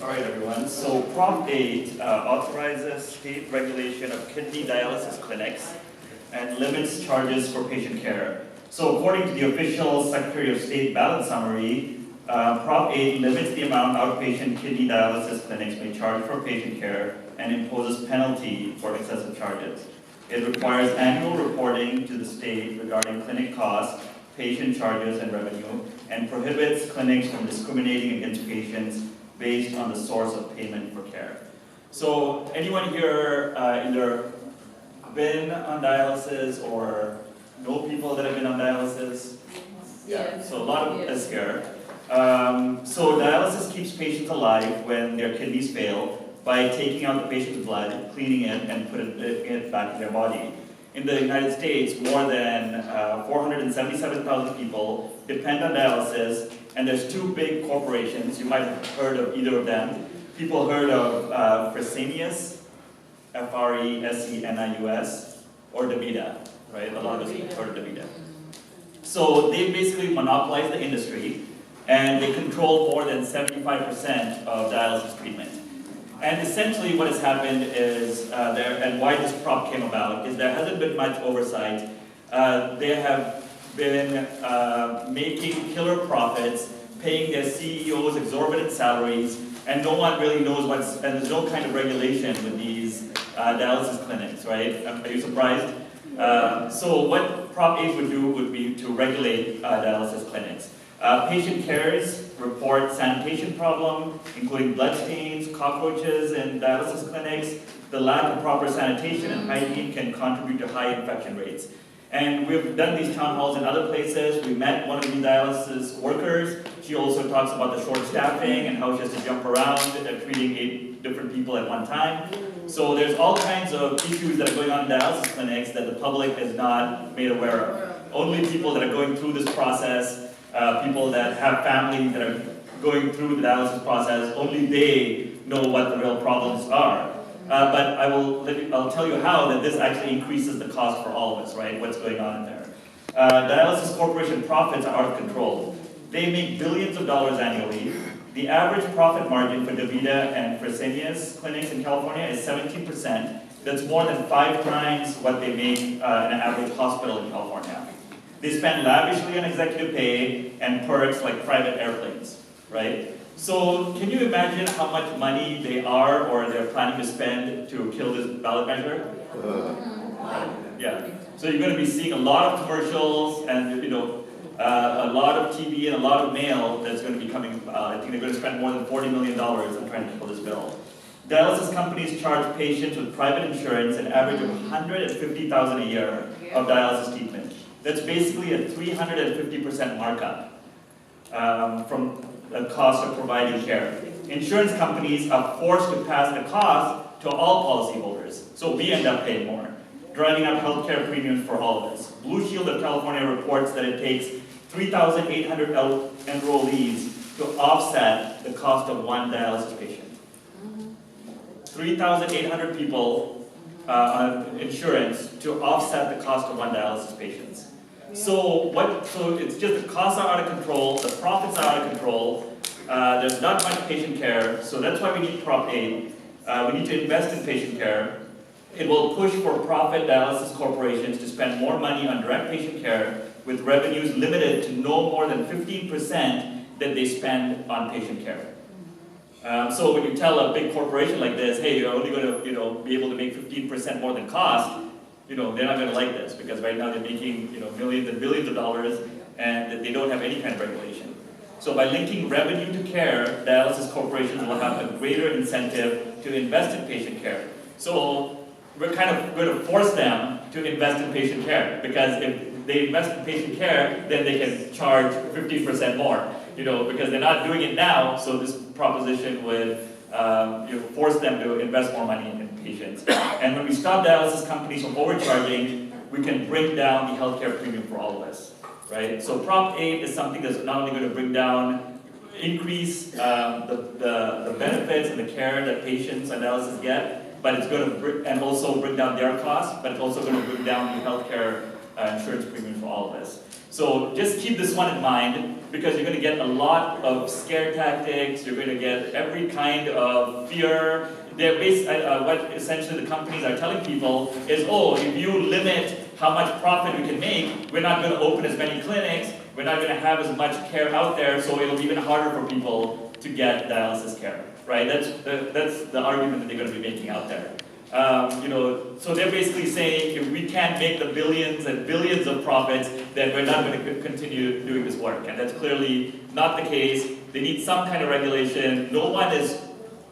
All right, everyone. So Prop 8 authorizes state regulation of kidney dialysis clinics and limits charges for patient care. So according to the official Secretary of State ballot summary, Prop 8 limits the amount outpatient kidney dialysis clinics may charge for patient care and imposes penalty for excessive charges. It requires annual reporting to the state regarding clinic costs, patient charges, and revenue, and prohibits clinics from discriminating against patients based on the source of payment for care. So anyone here either been on dialysis or know people that have been on dialysis? Yeah, so a lot of us here. So dialysis keeps patients alive when their kidneys fail by taking out the patient's blood, cleaning it, and putting it back in their body. In the United States, more than 477,000 people depend on dialysis, and there's two big corporations. You might have heard of either of them. People heard of Fresenius, F-R-E-S-E-N-I-U-S, or DaVita, right? A lot of us have heard of DaVita. So they basically monopolize the industry, and they control more than 75% of dialysis treatment. And essentially what has happened is, and why this prop came about, is there hasn't been much oversight. They have been making killer profits, paying their CEOs exorbitant salaries, and no one really knows and there's no kind of regulation with these dialysis clinics, right? Are you surprised? So what Prop 8 would do would be to regulate dialysis clinics. Patient cares report sanitation problem, including blood stains, cockroaches in dialysis clinics. The lack of proper sanitation and hygiene can contribute to high infection rates. And we've done these town halls in other places. We met one of the dialysis workers. She also talks about the short staffing and how she has to jump around treating 8 different people at one time. So there's all kinds of issues that are going on in dialysis clinics that the public is not made aware of. Only people that are going through this process, people that have families that are going through the dialysis process, only they know what the real problems are. But I'll tell you how that this actually increases the cost for all of us, right? What's going on in there. Dialysis corporation profits are out of control. They make billions of dollars annually. The average profit margin for DaVita and Fresenius clinics in California is 17%. That's more than 5 times what they make in an average hospital in California. They spend lavishly on executive pay and perks like private airplanes, right? So can you imagine how much money they are or they're planning to spend to kill this ballot measure? Yeah. So you're going to be seeing a lot of commercials and a lot of TV and a lot of mail that's going to be coming. I think they're going to spend more than $40 million on trying to kill this bill. Dialysis companies charge patients with private insurance an average of $150,000 a year of dialysis treatment. That's basically a 350% markup from the cost of providing care. Insurance companies are forced to pass the cost to all policyholders, so we end up paying more, driving up healthcare premiums for all of us. Blue Shield of California reports that it takes 3,800 enrollees to offset the cost of one dialysis patient. 3,800 people on insurance to offset the cost of one dialysis patient. So it's just the costs are out of control, the profits are out of control, there's not much patient care, so that's why we need Prop 8. We need to invest in patient care. It will push for profit dialysis corporations to spend more money on direct patient care with revenues limited to no more than 15% that they spend on patient care. So when you tell a big corporation like this, hey, you're only going to be able to make 15% more than cost, they're not going to like this because right now they're making millions and billions of dollars and they don't have any kind of regulation. So by linking revenue to care, dialysis corporations will have a greater incentive to invest in patient care. So we're kind of going to force them to invest in patient care because if they invest in patient care, then they can charge 15% more, because they're not doing it now. So this proposition would force them to invest more money in patients. And when we stop dialysis companies from overcharging, we can bring down the healthcare premium for all of us, right? So Prop 8 is something that's not only going to increase the benefits and the care that patients on dialysis get, but it's going to also bring down their costs, but it's also going to bring down the healthcare insurance premium for all of us. So just keep this one in mind. because you're going to get a lot of scare tactics, you're going to get every kind of fear. What essentially the companies are telling people is, oh, if you limit how much profit we can make, we're not going to open as many clinics, we're not going to have as much care out there, so it'll be even harder for people to get dialysis care, right? That's the argument that they're going to be making out there. So they're basically saying if we can't make the billions and billions of profits, then we're not going to continue doing this work. And that's clearly not the case. They need some kind of regulation.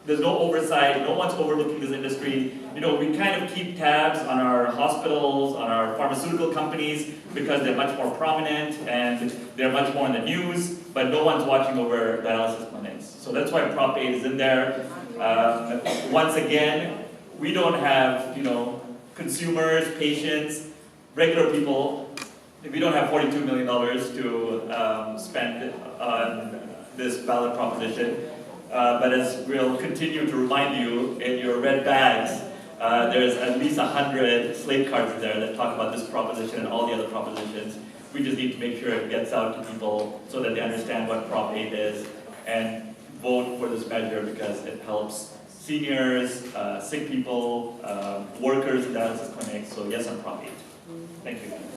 There's no oversight. No one's overlooking this industry. We kind of keep tabs on our hospitals, on our pharmaceutical companies, because they're much more prominent and they're much more in the news, but no one's watching over dialysis clinics. So that's why Prop 8 is in there. Once again, we don't have, consumers, patients, regular people. We don't have $42 million to spend on this ballot proposition. But as we'll continue to remind you in your red bags, there's at least 100 slate cards there that talk about this proposition and all the other propositions. We just need to make sure it gets out to people so that they understand what Prop 8 is and vote for this measure because it helps seniors, sick people, workers in dialysis clinics. So yes on Prop 8. Thank you.